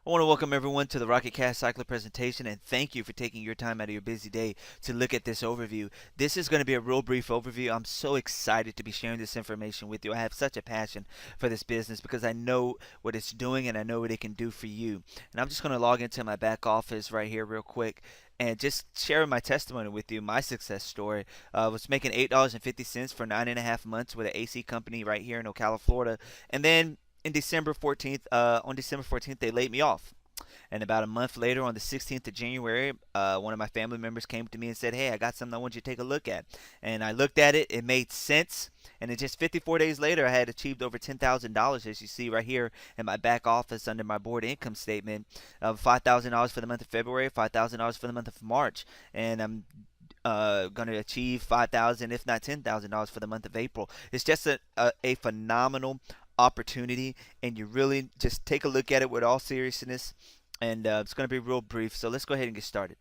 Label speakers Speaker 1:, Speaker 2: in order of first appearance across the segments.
Speaker 1: I want to welcome everyone to the Rocket Cast Cycler presentation and thank you for taking your time out of your busy day to look at this overview. This is going to be a real brief overview. I'm so excited to be sharing this information with you. I have such a passion for this business because I know what it's doing and I know what it can do for you. And I'm just going to log into my back office right here real quick and just sharing my testimony with you, my success story. I was making $8.50 for 9.5 months with an AC company right here in Ocala, Florida. And then on December 14th, they laid me off. And about a month later, on the 16th of January, one of my family members came to me and said, "Hey, I got something I want you to take a look at." And I looked at it. It made sense. And then just 54 days later, I had achieved over $10,000, as you see right here in my back office under my board income statement, of $5,000 for the month of February, $5,000 for the month of March. And I'm going to achieve $5,000, if not $10,000 for the month of April. It's just a phenomenal opportunity, and you really just take a look at it with all seriousness. And it's going to be real brief, so let's go ahead and get started.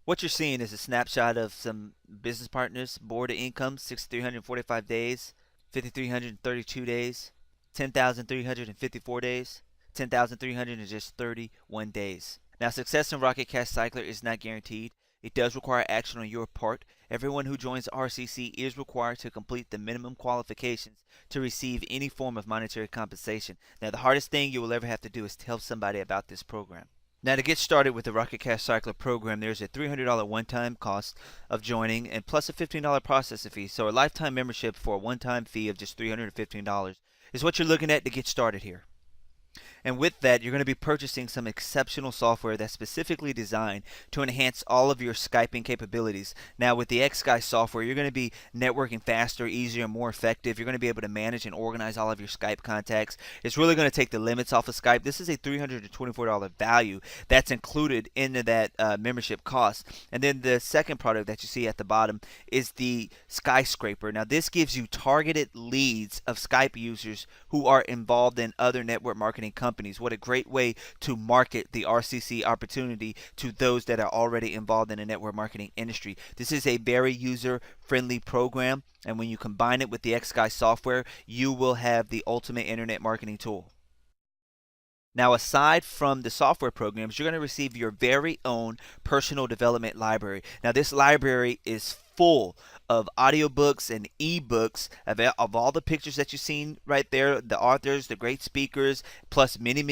Speaker 1: What you're seeing is a snapshot of some business partners, board of income, 6,345 days, 5,332 days, 10,354 days, 10,331 days. Now, success in Rocket Cash Cycler is not guaranteed. It does require action on your part. Everyone who joins RCC is required to complete the minimum qualifications to receive any form of monetary compensation. Now, the hardest thing you will ever have to do is tell somebody about this program. Now, to get started with the Rocket Cash Cycler program, there's a $300 one-time cost of joining and plus a $15 processing fee. So a lifetime membership for a one-time fee of just $315 is what you're looking at to get started here. And with that, you're going to be purchasing some exceptional software that's specifically designed to enhance all of your Skyping capabilities. Now, with the XSky software, you're going to be networking faster, easier, more effective. You're going to be able to manage and organize all of your Skype contacts. It's really going to take the limits off of Skype. This is a $324 value that's included into that membership cost. And then the second product that you see at the bottom is the Skyscraper. Now, this gives you targeted leads of Skype users who are involved in other network marketing companies. What a great way to market the RCC opportunity to those that are already involved in the network marketing industry. This is a very user-friendly program, and when you combine it with the XSky software, you will have the ultimate internet marketing tool. Now, aside from the software programs, you're going to receive your very own personal development library. Now, this library is full of audiobooks and ebooks of all the pictures that you've seen right there, the authors, the great speakers, plus many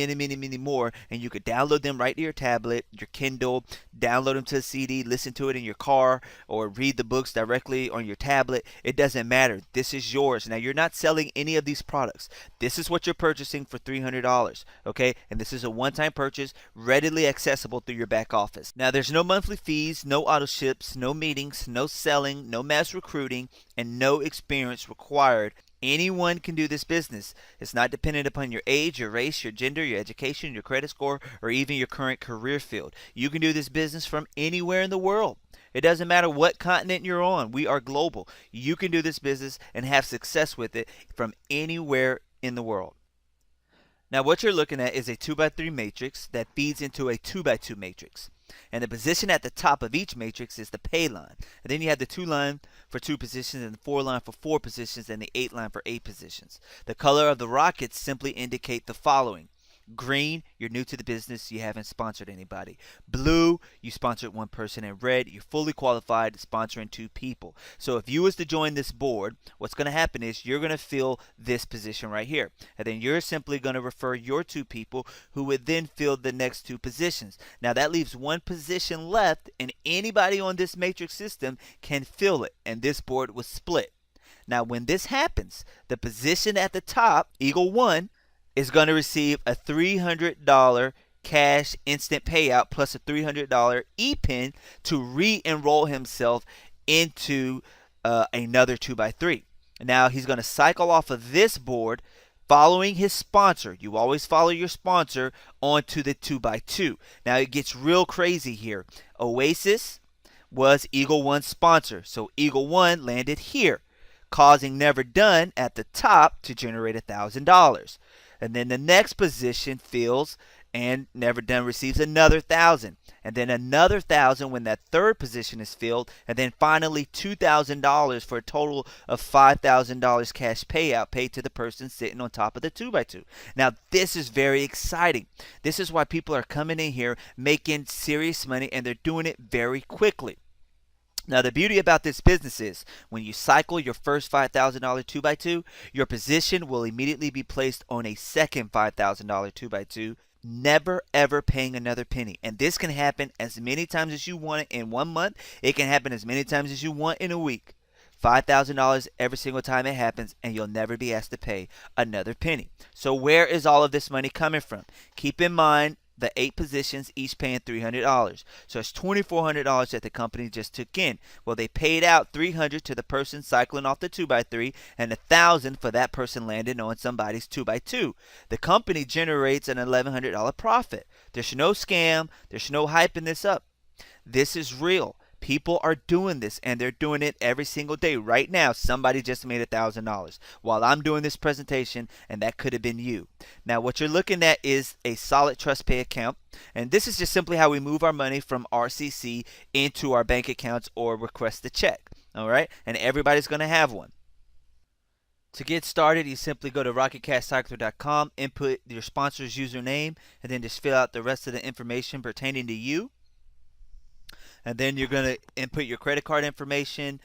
Speaker 1: more. And you could download them right to your tablet, your Kindle, download them to a CD, listen to it in your car, or read the books directly on your tablet. It doesn't matter. This is yours. Now, you're not selling any of these products. This is what you're purchasing for $300, okay? And this is a one-time purchase, readily accessible through your back office. Now, there's no monthly fees, no auto ships, no meetings, no selling, no mass recruiting, and no experience required. Anyone can do this business. It's not dependent upon your age, your race, your gender, your education, your credit score, or even your current career field. You can do this business from anywhere in the world. It doesn't matter what continent you're on. We are global. You can do this business and have success with it from anywhere in the world. Now, what you're looking at is a 2x3 matrix that feeds into a 2x2 matrix. And the position at the top of each matrix is the pay line. And then you have the 2 line for 2 positions, and the 4 line for 4 positions, and the 8 line for 8 positions. The color of the rockets simply indicate the following. Green, you're new to the business, you haven't sponsored anybody. Blue, you sponsored 1 person. And red, you're fully qualified, sponsoring 2 people. So if you was to join this board, what's going to happen is you're going to fill this position right here. And then you're simply going to refer your 2 people who would then fill the next 2 positions. Now that leaves 1 position left, and anybody on this matrix system can fill it. And this board was split. Now when this happens, the position at the top, Eagle 1, is going to receive a $300 cash instant payout plus a $300 e-pin to re-enroll himself into another 2x3. Now he's going to cycle off of this board following his sponsor. You always follow your sponsor onto the 2x2. Now it gets real crazy here. Oasis was Eagle 1's sponsor, so Eagle 1 landed here, causing Never Done at the top to generate $1,000. and then the next position fills and never done receives another 1,000, and then another 1,000 when that third position is filled, and then finally $2,000 for a total of $5,000 cash payout paid to the person sitting on top of the 2x2. Now this is very exciting. This is why people are coming in here making serious money, and they're doing it very quickly. Now the beauty about this business is when you cycle your first $5,000 2x2, your position will immediately be placed on a second $5,000 2x2, never ever paying another penny. And this can happen as many times as you want it in 1 month. It can happen as many times as you want in a week. $5,000 every single time it happens, and you'll never be asked to pay another penny. So where is all of this money coming from? Keep in mind the 8 positions, each paying $300. So it's $2,400 that the company just took in. Well, they paid out $300 to the person cycling off the 2x3 and $1,000 for that person landing on somebody's 2x2. The company generates an $1,100 profit. There's no scam. There's no hyping this up. This is real. People are doing this, and they're doing it every single day. Right now, somebody just made $1,000 while I'm doing this presentation, and that could have been you. Now, what you're looking at is a solid TrustPay account, and this is just simply how we move our money from RCC into our bank accounts or request a check. All right, and everybody's going to have one. To get started, you simply go to rocketcashcycler.com, input your sponsor's username, and then just fill out the rest of the information pertaining to you. And then you're going to input your credit card information,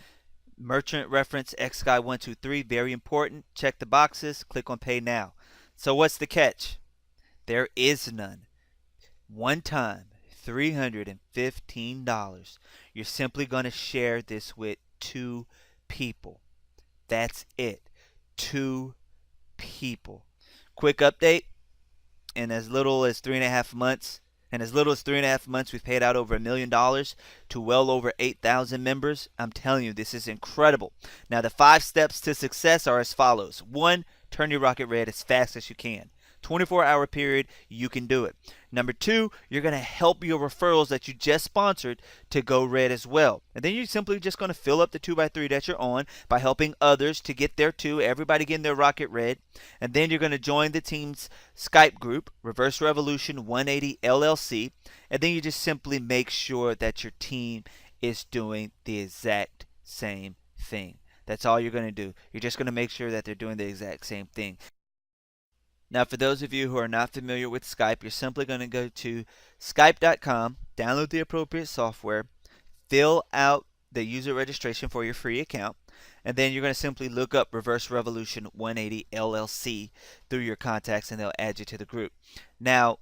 Speaker 1: merchant reference XGuy123, very important. Check the boxes, click on Pay Now. So what's the catch? There is none. One time, $315. You're simply going to share this with 2 people. That's it. 2 people. Quick update. In as little as 3.5 months, we've paid out over $1 million to well over 8,000 members. I'm telling you, this is incredible. Now, the 5 steps to success are as follows. 1, turn your rocket red as fast as you can. 24-hour period, you can do it. Number 2, you're going to help your referrals that you just sponsored to go red as well. And then you're simply just going to fill up the 2x3 that you're on by helping others to get there too, everybody getting their rocket red. And then you're going to join the team's Skype group, Reverse Revolution 180 LLC. And then you just simply make sure that your team is doing the exact same thing. That's all you're going to do. You're just going to make sure that they're doing the exact same thing. Now, for those of you who are not familiar with Skype, you're simply going to go to skype.com, download the appropriate software, fill out the user registration for your free account, and then you're going to simply look up Reverse Revolution 180 LLC through your contacts, and they'll add you to the group. Now,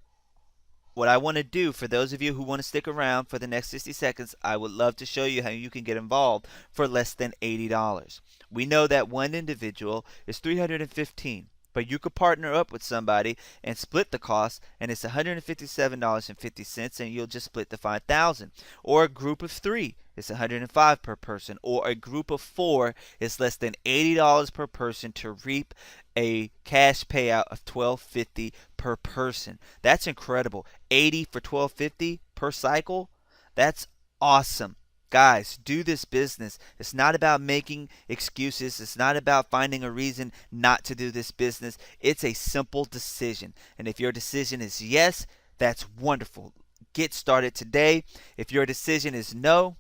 Speaker 1: what I want to do for those of you who want to stick around for the next 60 seconds, I would love to show you how you can get involved for less than $80. We know that one individual is $315. But you could partner up with somebody and split the cost, and it's $157.50, and you'll just split the $5,000. Or a group of 3, it's $105 per person. Or a group of 4 is less than $80 per person to reap a cash payout of $12.50 per person. That's incredible. $80 for $12.50 per cycle. That's awesome. Guys, do this business. It's not about making excuses. It's not about finding a reason not to do this business. It's a simple decision. And if your decision is yes, that's wonderful. Get started today. If your decision is no,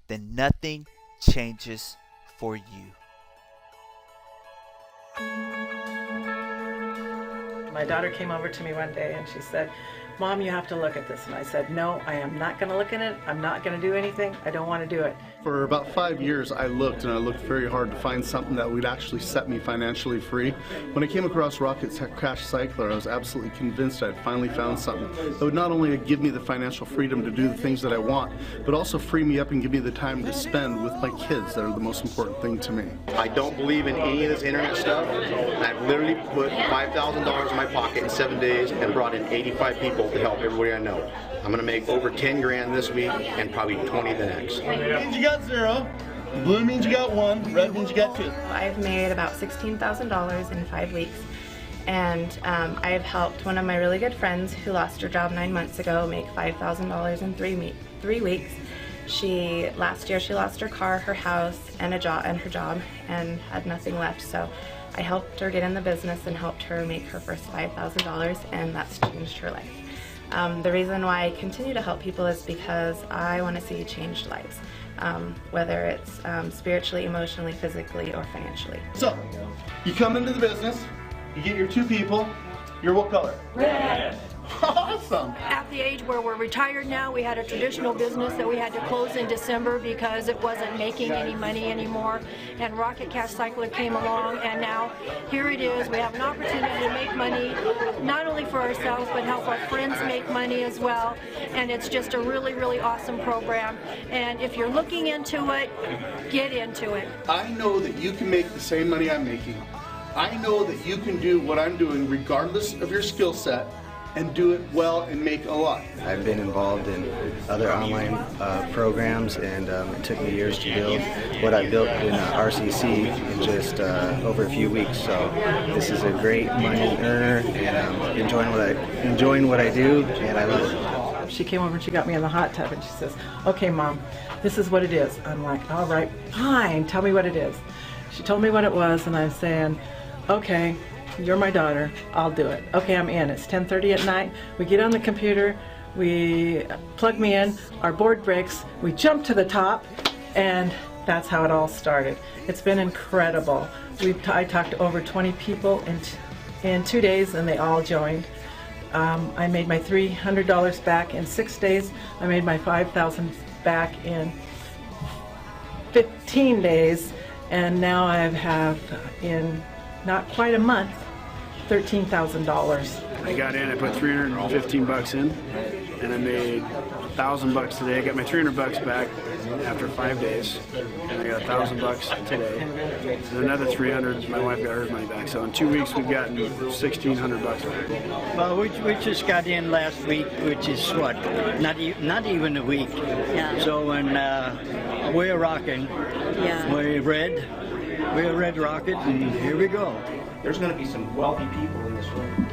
Speaker 1: then nothing changes for you.
Speaker 2: My daughter came over to me one day and she said, "Mom, you have to look at this." And I said, "No, I am not going to look at it. I'm not going to do anything. I don't want to do it."
Speaker 3: For about 5 years, I looked very hard to find something that would actually set me financially free. When I came across Rocket Cash Cycler, I was absolutely convinced I'd finally found something that would not only give me the financial freedom to do the things that I want, but also free me up and give me the time to spend with my kids that are the most important thing to me.
Speaker 4: I don't believe in any of this internet stuff. I've literally put $5,000 in my pocket in 7 days and brought in 85 people to help everybody I know. I'm going to make over 10 grand this week and probably 20 the next.
Speaker 5: Means you got 0. Blue means you got 1. Red means you got 2.
Speaker 6: I've made about $16,000 in 5 weeks, and I've helped one of my really good friends who lost her job 9 months ago make $5,000 in 3 weeks. Last year she lost her car, her house, and her job, and had nothing left. So I helped her get in the business and helped her make her first $5,000, and that's changed her life. The reason why I continue to help people is because I want to see changed lives, whether it's spiritually, emotionally, physically, or financially.
Speaker 3: So, you come into the business, you get your 2 people, you're what color?
Speaker 7: Red.
Speaker 3: Awesome!
Speaker 7: At the age where we're retired now, we had a traditional business that we had to close in December because it wasn't making any money anymore. And Rocket Cash Cycler came along, and now here it is. We have an opportunity to make money, not only for ourselves, but help our friends make money as well. And it's just a really, really awesome program. And if you're looking into it, get into it.
Speaker 3: I know that you can make the same money I'm making. I know that you can do what I'm doing regardless of your skill set, and do it well and make a lot.
Speaker 8: I've been involved in other online programs, and it took me years to build what I built in RCC in just over a few weeks. So this is a great money earner, and I'm enjoying what I do, and I love it.
Speaker 2: She came over and she got me in the hot tub and she says, "Okay, Mom, this is what it is." I'm like, "All right, fine, tell me what it is." She told me what it was, and I'm saying, "Okay, you're my daughter, I'll do it." Okay, I'm in. It's 10:30 at night. We get on the computer, we plug me in, our board breaks, we jump to the top, and that's how it all started. It's been incredible. I talked to over 20 people in 2 days, and they all joined. I made my $300 back in 6 days. I made my $5,000 back in 15 days, and now I have in not quite a month, $13,000.
Speaker 9: I got in, I put 315 bucks in, and I made $1,000 today. I got my 300 bucks back after 5 days, and I got $1,000 today. And another 300, my wife got her money back. So in 2 weeks, we've gotten 1,600 bucks back.
Speaker 10: Well, we just got in last week, which is what, not even a week.
Speaker 11: Yeah.
Speaker 10: So when we're rocking,
Speaker 11: Yeah.
Speaker 10: we're red rocket, and here we go.
Speaker 4: There's going to be some wealthy people in this room.